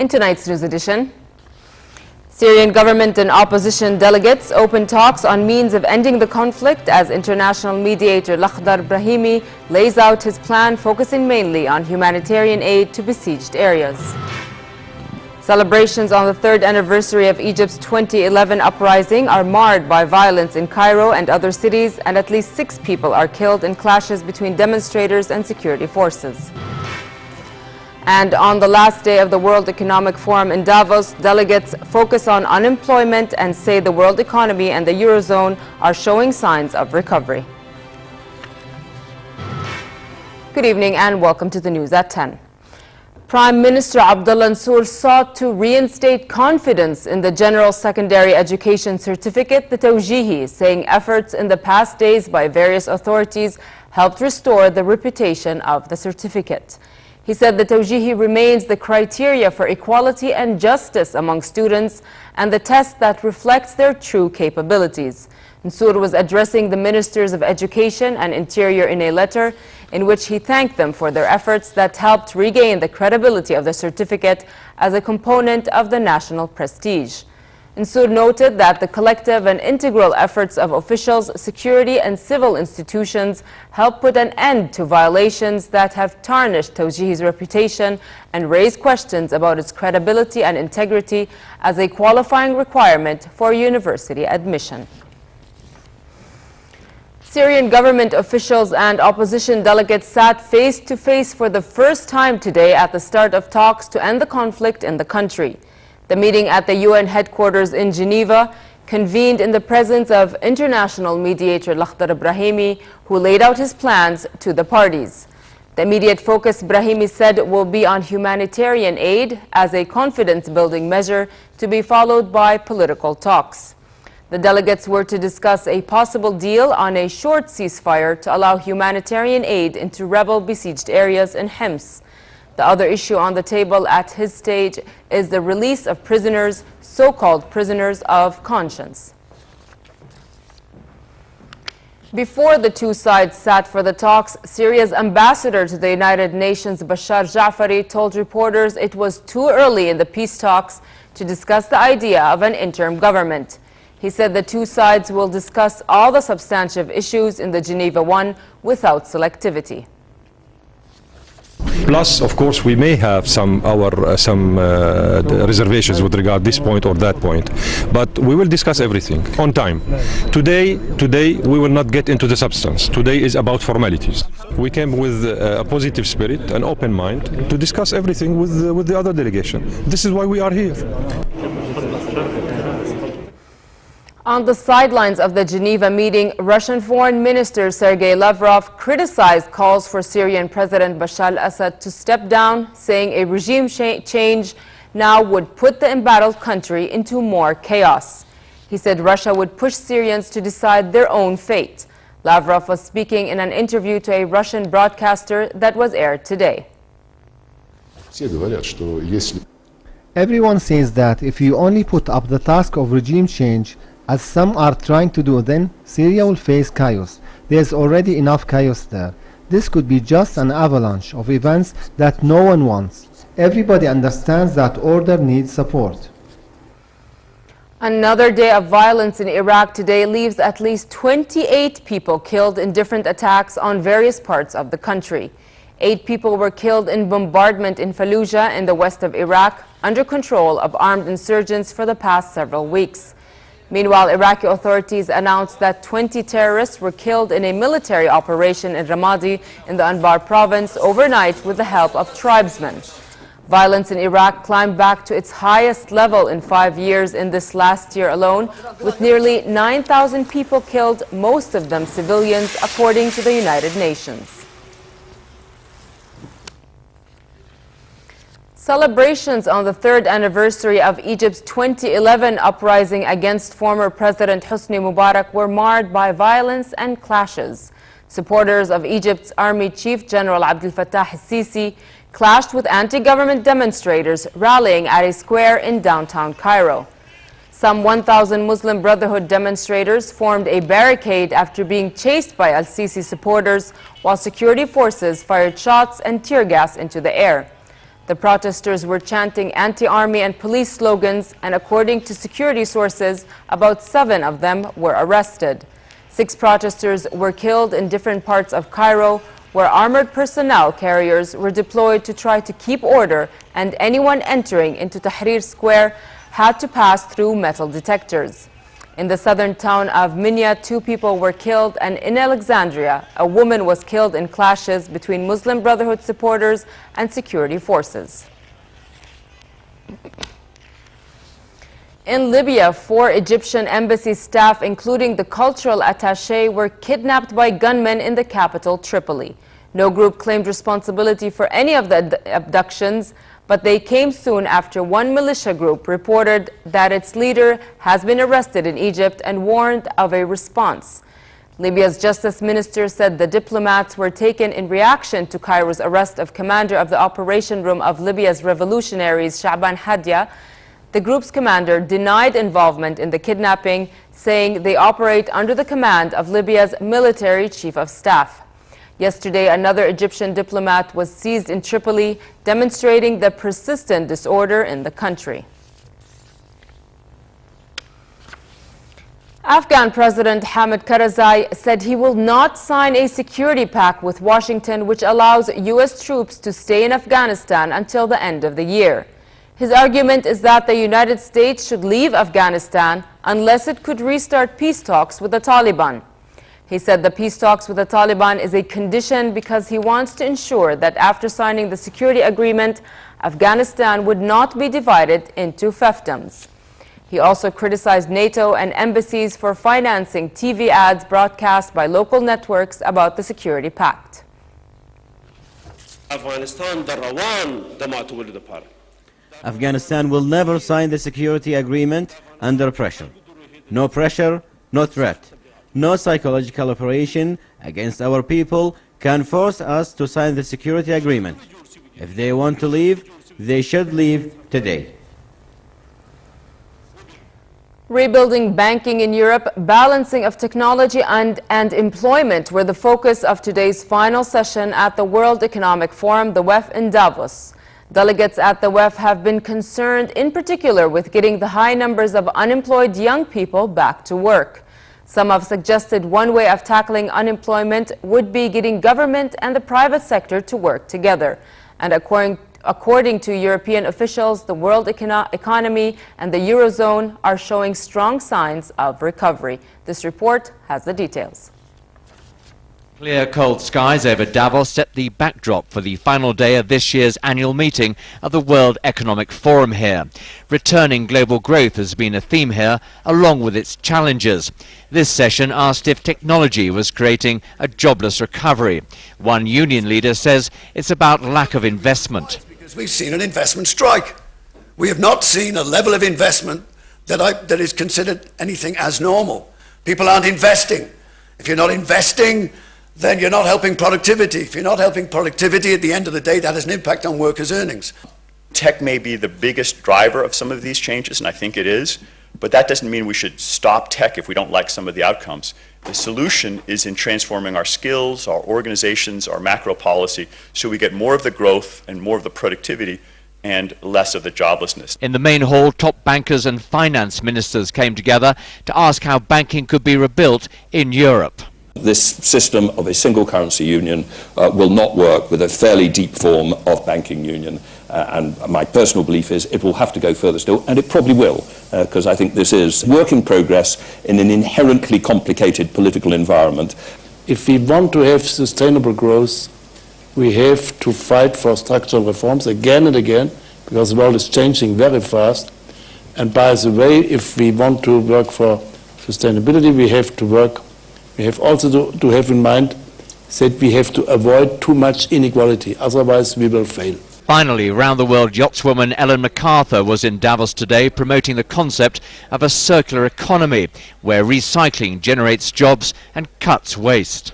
In tonight's news edition, Syrian government and opposition delegates open talks on means of ending the conflict as international mediator Lakhdar Brahimi lays out his plan focusing mainly on humanitarian aid to besieged areas. Celebrations on the third anniversary of Egypt's 2011 uprising are marred by violence in Cairo and other cities, and at least 6 people are killed in clashes between demonstrators and security forces. And on the last day of the World Economic Forum in Davos, delegates focus on unemployment and say the world economy and the Eurozone are showing signs of recovery. Good evening and welcome to the news at 10. Prime Minister Abdullah Mansour sought to reinstate confidence in the General Secondary Education Certificate, the Tawjihi, saying efforts in the past days by various authorities helped restore the reputation of the certificate. He said the Tawjihi remains the criteria for equality and justice among students and the test that reflects their true capabilities. Mansour was addressing the Ministers of Education and Interior in a letter in which he thanked them for their efforts that helped regain the credibility of the certificate as a component of the national prestige. Mansour noted that the collective and integral efforts of officials, security and civil institutions help put an end to violations that have tarnished Tawjihi's reputation and raised questions about its credibility and integrity as a qualifying requirement for university admission. Syrian government officials and opposition delegates sat face-to-face for the first time today at the start of talks to end the conflict in the country. The meeting at the UN headquarters in Geneva convened in the presence of international mediator Lakhdar Brahimi, who laid out his plans to the parties. The immediate focus, Brahimi said, will be on humanitarian aid as a confidence-building measure to be followed by political talks. The delegates were to discuss a possible deal on a short ceasefire to allow humanitarian aid into rebel-besieged areas in Hims. The other issue on the table at his stage is the release of prisoners, so-called prisoners of conscience. Before the two sides sat for the talks, Syria's ambassador to the United Nations, Bashar Ja'fari, told reporters it was too early in the peace talks to discuss the idea of an interim government. He said the two sides will discuss all the substantive issues in the Geneva I without selectivity. Plus, of course, we may have some reservations with regard to this point or that point, but we will discuss everything on time. Today we will not get into the substance. Today is about formalities. We came with a positive spirit, an open mind, to discuss everything with the other delegation. This is why we are here. On the sidelines of the Geneva meeting, Russian Foreign Minister Sergei Lavrov criticized calls for Syrian President Bashar al-Assad to step down, saying a regime change now would put the embattled country into more chaos. He said Russia would push Syrians to decide their own fate. Lavrov was speaking in an interview to a Russian broadcaster that was aired today. Everyone says that if you only put up the task of regime change, as some are trying to do, then Syria will face chaos. There's already enough chaos there. This could be just an avalanche of events that no one wants. Everybody understands that order needs support. Another day of violence in Iraq today leaves at least 28 people killed in different attacks on various parts of the country. 8 people were killed in bombardment in Fallujah in the west of Iraq, under control of armed insurgents for the past several weeks. Meanwhile, Iraqi authorities announced that 20 terrorists were killed in a military operation in Ramadi in the Anbar province overnight with the help of tribesmen. Violence in Iraq climbed back to its highest level in 5 years in this last year alone, with nearly 9,000 people killed, most of them civilians, according to the United Nations. Celebrations on the third anniversary of Egypt's 2011 uprising against former President Hosni Mubarak were marred by violence and clashes. Supporters of Egypt's Army Chief General Abdel Fattah al-Sisi clashed with anti-government demonstrators rallying at a square in downtown Cairo. Some 1,000 Muslim Brotherhood demonstrators formed a barricade after being chased by al-Sisi supporters, while security forces fired shots and tear gas into the air. The protesters were chanting anti-army and police slogans, and according to security sources, about 7 of them were arrested. 6 protesters were killed in different parts of Cairo, where armored personnel carriers were deployed to try to keep order, and anyone entering into Tahrir Square had to pass through metal detectors. In the southern town of Minya, 2 people were killed, and in Alexandria, a woman was killed in clashes between Muslim Brotherhood supporters and security forces. In Libya, 4 Egyptian embassy staff, including the cultural attaché, were kidnapped by gunmen in the capital, Tripoli. No group claimed responsibility for any of the abductions, but they came soon after one militia group reported that its leader has been arrested in Egypt and warned of a response. Libya's justice minister said the diplomats were taken in reaction to Cairo's arrest of commander of the operation room of Libya's revolutionaries, Sha'ban Hadja. The group's commander denied involvement in the kidnapping, saying they operate under the command of Libya's military chief of staff. Yesterday, another Egyptian diplomat was seized in Tripoli, demonstrating the persistent disorder in the country. Afghan President Hamid Karzai said he will not sign a security pact with Washington which allows U.S. troops to stay in Afghanistan until the end of the year. His argument is that the United States should leave Afghanistan unless it could restart peace talks with the Taliban. He said the peace talks with the Taliban is a condition because he wants to ensure that after signing the security agreement, Afghanistan would not be divided into fiefdoms. He also criticized NATO and embassies for financing TV ads broadcast by local networks about the security pact. Afghanistan will never sign the security agreement under pressure. No pressure, no threat. No psychological operation against our people can force us to sign the security agreement. If they want to leave, they should leave today. Rebuilding banking in Europe, balancing of technology and employment were the focus of today's final session at the World Economic Forum, the WEF, in Davos. Delegates at the WEF have been concerned in particular with getting the high numbers of unemployed young people back to work. Some have suggested one way of tackling unemployment would be getting government and the private sector to work together. And according to European officials, the world economy and the Eurozone are showing strong signs of recovery. This report has the details. Clear, cold skies over Davos set the backdrop for the final day of this year's annual meeting of the World Economic Forum here. Returning global growth has been a theme here, along with its challenges. This session asked if technology was creating a jobless recovery. One union leader says it's about lack of investment. Because we've seen an investment strike. We have not seen a level of investment that is considered anything as normal. People aren't investing. If you're not investing, then you're not helping productivity. If you're not helping productivity, at the end of the day, that has an impact on workers' earnings. Tech may be the biggest driver of some of these changes, and I think it is, but that doesn't mean we should stop tech if we don't like some of the outcomes. The solution is in transforming our skills, our organizations, our macro policy, so we get more of the growth and more of the productivity and less of the joblessness. In the main hall, top bankers and finance ministers came together to ask how banking could be rebuilt in Europe. This system of a single currency union will not work with a fairly deep form of banking union, and my personal belief is it will have to go further still, and it probably will, because I think this is work in progress in an inherently complicated political environment. If we want to have sustainable growth, we have to fight for structural reforms again and again, because the world is changing very fast. And by the way, if we want to work for sustainability, we have also to have in mind that we have to avoid too much inequality, otherwise we will fail. Finally, round-the-world yachtswoman Ellen MacArthur was in Davos today promoting the concept of a circular economy where recycling generates jobs and cuts waste.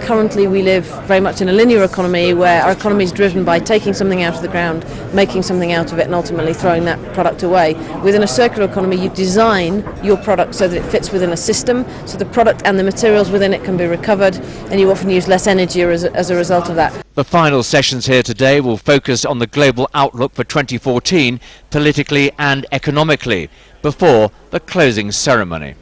Currently we live very much in a linear economy where our economy is driven by taking something out of the ground, making something out of it and ultimately throwing that product away. Within a circular economy you design your product so that it fits within a system, so the product and the materials within it can be recovered, and you often use less energy as a result of that. The final sessions here today will focus on the global outlook for 2014, politically and economically, before the closing ceremony.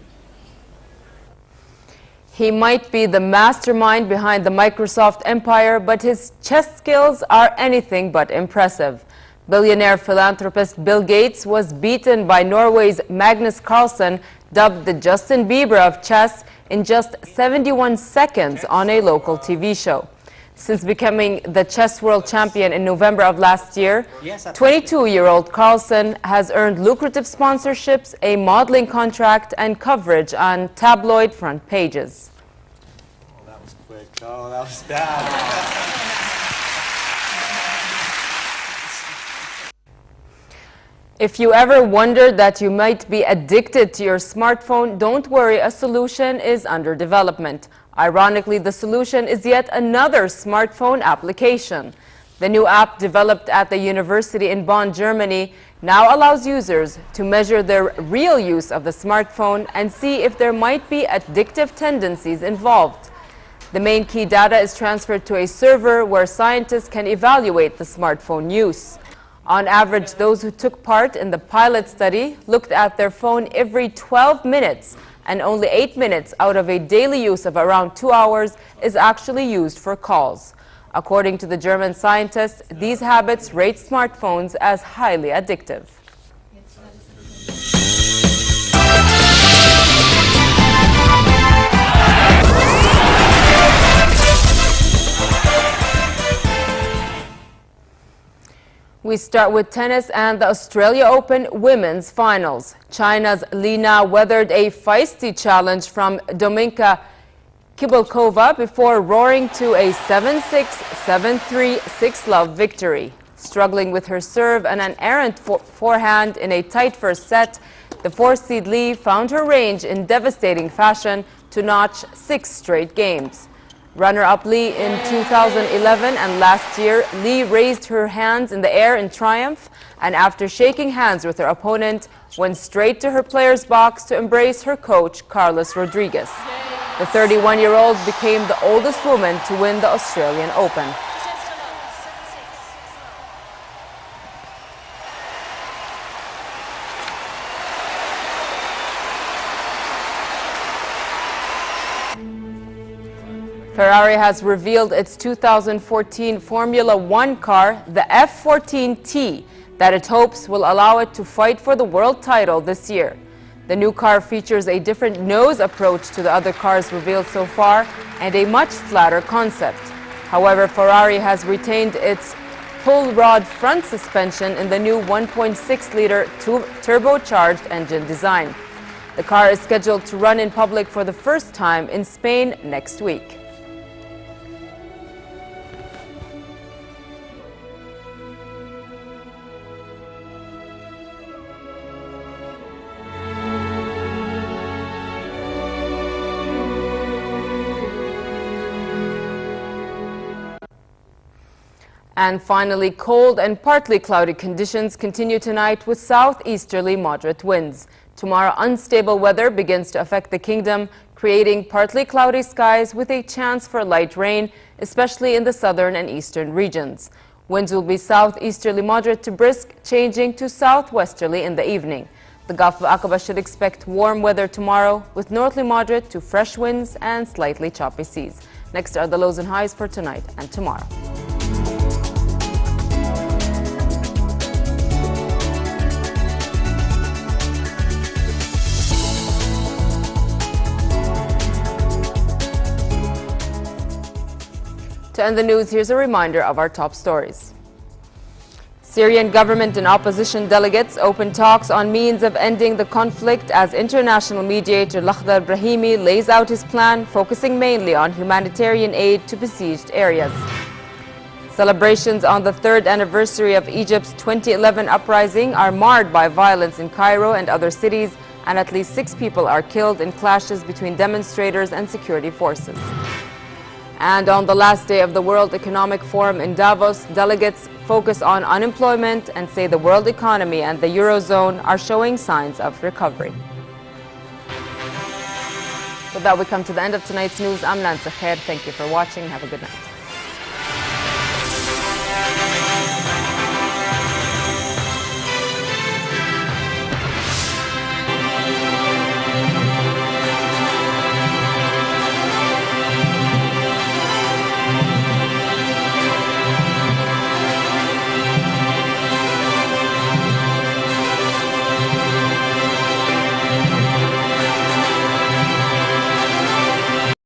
He might be the mastermind behind the Microsoft empire, but his chess skills are anything but impressive. Billionaire philanthropist Bill Gates was beaten by Norway's Magnus Carlsen, dubbed the Justin Bieber of chess, in just 71 seconds on a local TV show. Since becoming the chess world champion in November of last year, 22-year-old Carlsen has earned lucrative sponsorships, a modeling contract, and coverage on tabloid front pages. Oh, that was quick. Oh, that was bad. If you ever wondered that you might be addicted to your smartphone, don't worry, a solution is under development. Ironically, the solution is yet another smartphone application. The new app, developed at the university in Bonn, Germany, now allows users to measure their real use of the smartphone and see if there might be addictive tendencies involved. The main key data is transferred to a server where scientists can evaluate the smartphone use. On average, those who took part in the pilot study looked at their phone every 12 minutes, and only 8 minutes out of a daily use of around 2 hours is actually used for calls. According to the German scientists, these habits rate smartphones as highly addictive. We start with tennis and the Australia Open women's finals. China's Li Na weathered a feisty challenge from Dominika Kibalkova before roaring to a 7-6, 7-3, 6-love victory. Struggling with her serve and an errant forehand in a tight first set, the 4-seed Li found her range in devastating fashion to notch 6 straight games. Runner-up Li in 2011 and last year, Li raised her hands in the air in triumph and after shaking hands with her opponent, went straight to her player's box to embrace her coach, Carlos Rodriguez. The 31-year-old became the oldest woman to win the Australian Open. Ferrari has revealed its 2014 Formula One car, the F14T, that it hopes will allow it to fight for the world title this year. The new car features a different nose approach to the other cars revealed so far and a much flatter concept. However, Ferrari has retained its pull rod front suspension in the new 1.6-liter turbocharged engine design. The car is scheduled to run in public for the first time in Spain next week. And finally, cold and partly cloudy conditions continue tonight with southeasterly moderate winds. Tomorrow, unstable weather begins to affect the kingdom, creating partly cloudy skies with a chance for light rain, especially in the southern and eastern regions. Winds will be southeasterly moderate to brisk, changing to southwesterly in the evening. The Gulf of Aqaba should expect warm weather tomorrow with northerly moderate to fresh winds and slightly choppy seas. Next are the lows and highs for tonight and tomorrow. To end the news, here's a reminder of our top stories. Syrian government and opposition delegates open talks on means of ending the conflict as international mediator Lakhdar Brahimi lays out his plan, focusing mainly on humanitarian aid to besieged areas. Celebrations on the 3rd anniversary of Egypt's 2011 uprising are marred by violence in Cairo and other cities, and at least 6 people are killed in clashes between demonstrators and security forces. And on the last day of the World Economic Forum in Davos, delegates focus on unemployment and say the world economy and the Eurozone are showing signs of recovery. With that, we come to the end of tonight's news. I'm Nancy Khair. Thank you for watching. Have a good night.